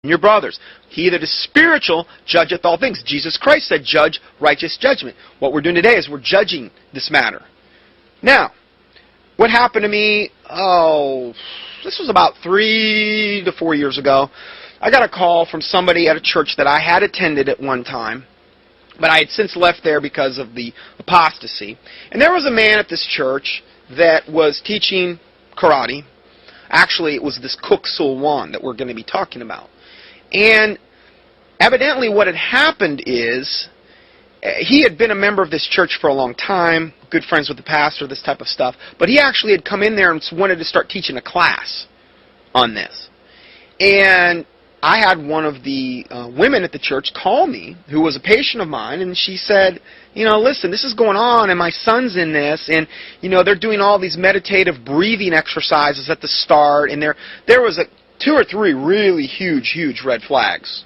your brothers. He that is spiritual judgeth all things. Jesus Christ said, judge righteous judgment. What we're doing today is we're judging this matter. Now, what happened to me, this was about 3 to 4 years ago. I got a call from somebody at a church that I had attended at one time, but I had since left there because of the apostasy. And there was a man at this church that was teaching karate. Actually, it was this kwan that we're going to be talking about. And evidently what had happened is, he had been a member of this church for a long time, good friends with the pastor, this type of stuff, but he actually had come in there and wanted to start teaching a class on this. And I had one of the women at the church call me, who was a patient of mine, and she said, listen, this is going on, and my son's in this, and, they're doing all these meditative breathing exercises at the start, and there was 2 or 3 really huge red flags.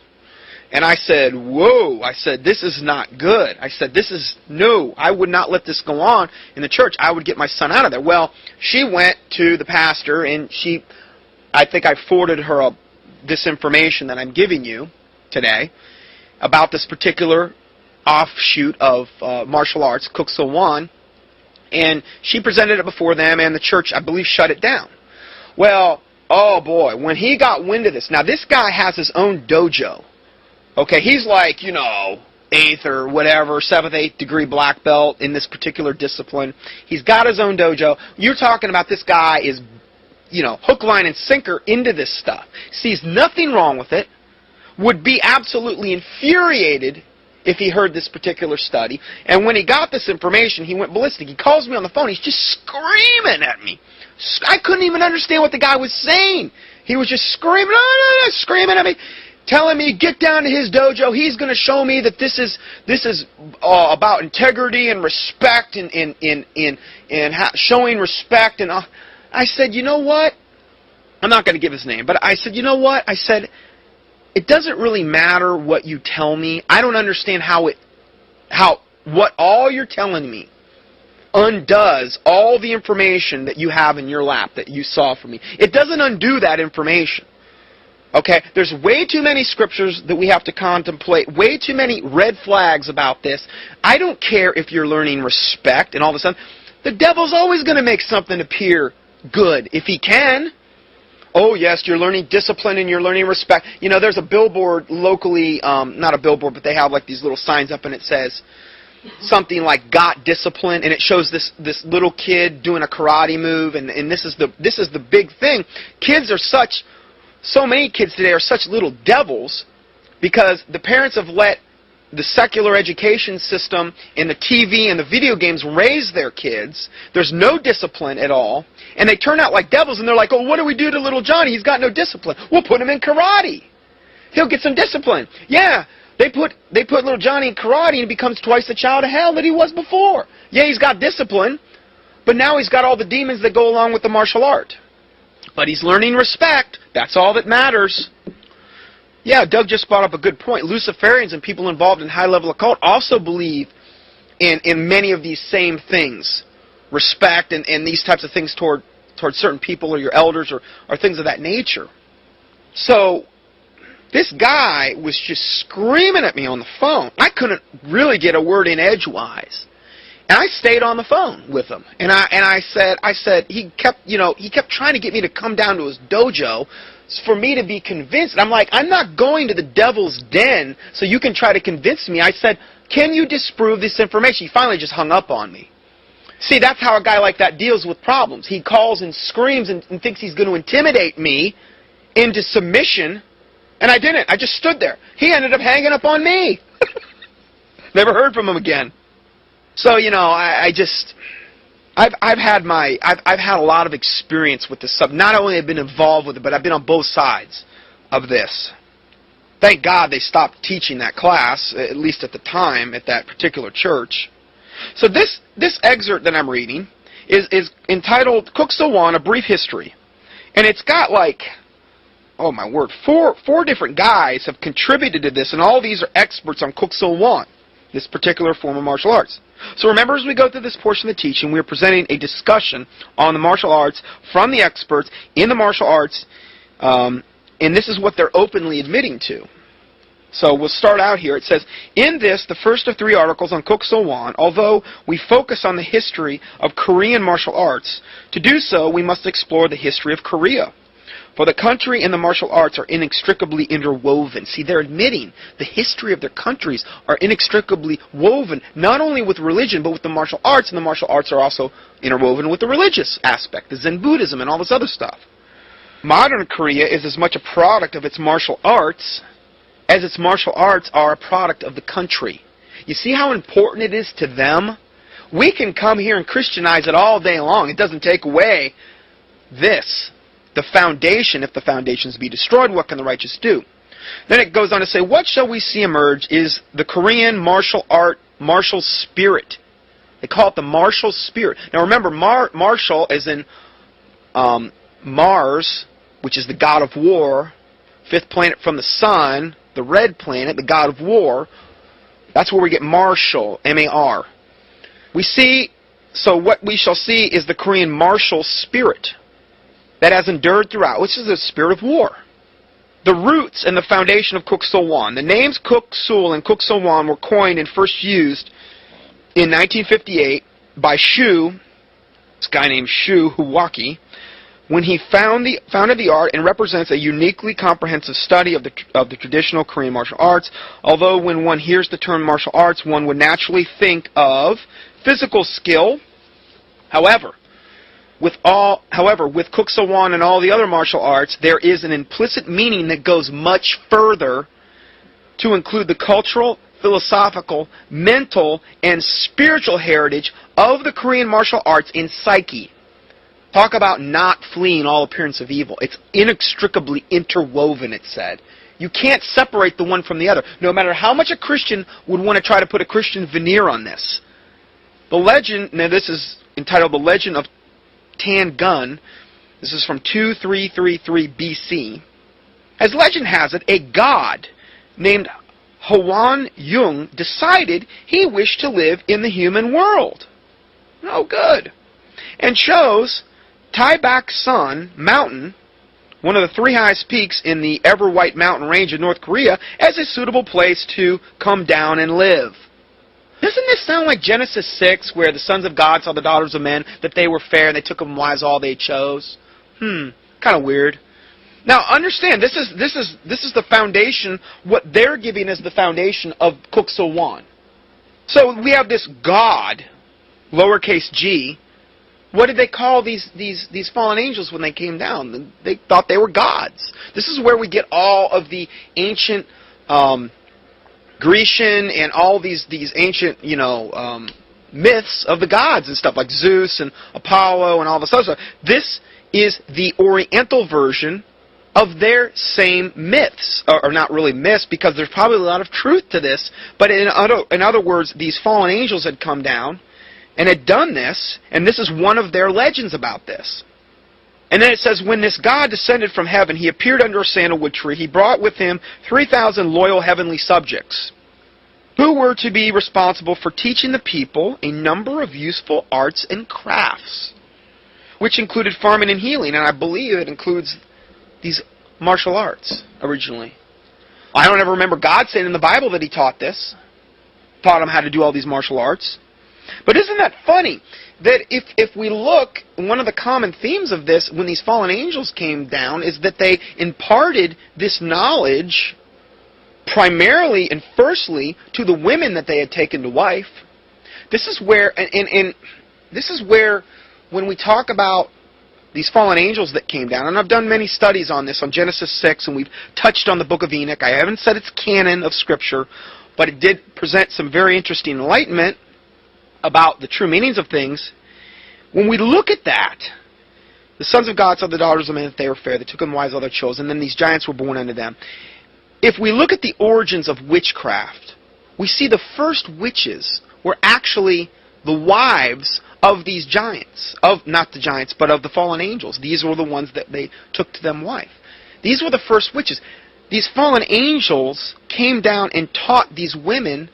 And I said, whoa, I said, this is not good. I said, no, I would not let this go on in the church. I would get my son out of there. Well, she went to the pastor, and I think I forwarded her this information that I'm giving you today about this particular offshoot of martial arts, kwan, and she presented it before them, and the church, I believe, shut it down. Well, oh boy, when he got wind of this, now this guy has his own dojo. Okay, he's like, 8th or whatever, 7th, 8th degree black belt in this particular discipline. He's got his own dojo. You're talking about this guy is, hook, line, and sinker into this stuff. Sees nothing wrong with it. Would be absolutely infuriated if he heard this particular study. And when he got this information, he went ballistic. He calls me on the phone. He's just screaming at me. I couldn't even understand what the guy was saying. He was just screaming, screaming at me, telling me, get down to his dojo. He's going to show me that this is about integrity and respect and showing respect. And I said, you know what? I'm not going to give his name, but I said, you know what? I said, it doesn't really matter what you tell me. I don't understand what all you're telling me undoes all the information that you have in your lap that you saw from me. It doesn't undo that information. Okay, there's way too many scriptures that we have to contemplate, way too many red flags about this. I don't care if you're learning respect and all of a sudden. The devil's always going to make something appear good if he can. Oh yes, you're learning discipline and you're learning respect. There's a billboard locally, not a billboard, but they have like these little signs up and it says something like "Got discipline," and it shows this little kid doing a karate move, and this is the big thing. So many kids today are such little devils because the parents have let the secular education system and the TV and the video games raise their kids. There's no discipline at all. And they turn out like devils and they're like, oh, what do we do to little Johnny? He's got no discipline. We'll put him in karate. He'll get some discipline. Yeah, they put little Johnny in karate and he becomes twice the child of hell that he was before. Yeah, he's got discipline, but now he's got all the demons that go along with the martial art. But he's learning respect. That's all that matters. Yeah, Doug just brought up a good point. Luciferians and people involved in high-level occult also believe in many of these same things. Respect and these types of things toward certain people or your elders or things of that nature. So this guy was just screaming at me on the phone. I couldn't really get a word in edgewise. And I stayed on the phone with him. And I said he kept trying to get me to come down to his dojo for me to be convinced. And I'm like, I'm not going to the devil's den so you can try to convince me. I said, can you disprove this information? He finally just hung up on me. See, that's how a guy like that deals with problems. He calls and screams and thinks he's going to intimidate me into submission. And I didn't. I just stood there. He ended up hanging up on me. Never heard from him again. So, I've had a lot of experience with this stuff. Not only have I been involved with it, but I've been on both sides of this. Thank God they stopped teaching that class, at least at the time, at that particular church. So this excerpt that I'm reading is entitled Kwan, A Brief History. And it's got like, oh my word, four different guys have contributed to this, and all these are experts on Kwan, this particular form of martial arts. So remember, as we go through this portion of the teaching, we are presenting a discussion on the martial arts from the experts in the martial arts, and And this is what they're openly admitting to. So we'll start out here. It says, in this, the first of 3 articles on Kuk Sowan, although we focus on the history of Korean martial arts, to do so we must explore the history of Korea. For the country and the martial arts are inextricably interwoven. See, they're admitting the history of their countries are inextricably woven, not only with religion, but with the martial arts, and the martial arts are also interwoven with the religious aspect, the Zen Buddhism and all this other stuff. Modern Korea is as much a product of its martial arts as its martial arts are a product of the country. You see how important it is to them? We can come here and Christianize it all day long. It doesn't take away this. The foundation, if the foundations be destroyed, what can the righteous do? Then it goes on to say, what shall we see emerge is the Korean martial art, martial spirit. They call it the martial spirit. Now remember, martial is in Mars, which is the god of war, 5th planet from the sun, the red planet, the god of war. That's where we get martial, M-A-R. We see, so what we shall see is the Korean martial spirit that has endured throughout, which is the spirit of war. The roots and the foundation of Kuk Sowan. The names Kuk Sul and Kuk Sowan were coined and first used in 1958 by Shu, this guy named Shu Huwaki, when he founded the art and represents a uniquely comprehensive study of the traditional Korean martial arts. Although when one hears the term martial arts, one would naturally think of physical skill. However, with Kuk Sowan and all the other martial arts, there is an implicit meaning that goes much further to include the cultural, philosophical, mental, and spiritual heritage of the Korean martial arts in psyche. Talk about not fleeing all appearance of evil. It's inextricably interwoven, it said. You can't separate the one from the other, no matter how much a Christian would want to try to put a Christian veneer on this. The legend, now this is entitled The Legend of Tan Gun. This is from 2333 BC. As legend has it, a god named Hwan Jung decided he wished to live in the human world. Oh, good. And chose Taebaek San Mountain, one of the 3 highest peaks in the ever-white mountain range of North Korea, as a suitable place to come down and live. Doesn't this sound like Genesis 6, where the sons of God saw the daughters of men, that they were fair, and they took them wives all they chose? Kind of weird. Now, understand, this is the foundation, what they're giving as the foundation of Kuk Sowan. So we have this God, lowercase g. What did they call these fallen angels when they came down? They thought they were gods. This is where we get all of the ancient Grecian and all these ancient, myths of the gods and stuff, like Zeus and Apollo and all this other stuff. This is the Oriental version of their same myths. Or not really myths, because there's probably a lot of truth to this. But in other words, these fallen angels had come down and had done this, and this is one of their legends about this. And then it says, when this God descended from heaven, he appeared under a sandalwood tree. He brought with him 3,000 loyal heavenly subjects, who were to be responsible for teaching the people a number of useful arts and crafts, which included farming and healing, and I believe it includes these martial arts originally. I don't ever remember God saying in the Bible that he taught this, taught them how to do all these martial arts. But isn't that funny, that if we look, one of the common themes of this, when these fallen angels came down, is that they imparted this knowledge primarily and firstly to the women that they had taken to wife. This is where, and this is where, when we talk about these fallen angels that came down, and I've done many studies on this, on Genesis 6, and we've touched on the book of Enoch. I haven't said it's canon of Scripture, but it did present some very interesting enlightenment about the true meanings of things. When we look at that, the sons of God saw the daughters of men that they were fair. They took them wives all their chosen, and then these giants were born unto them. If we look at the origins of witchcraft, we see the first witches were actually the wives of these giants. Not the giants, but of the fallen angels. These were the ones that they took to them wife. These were the first witches. These fallen angels came down and taught these women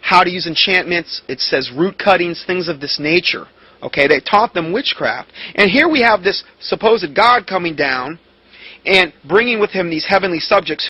how to use enchantments. It says root cuttings, things of this nature. Okay, they taught them witchcraft. And here we have this supposed God coming down, and bringing with him these heavenly subjects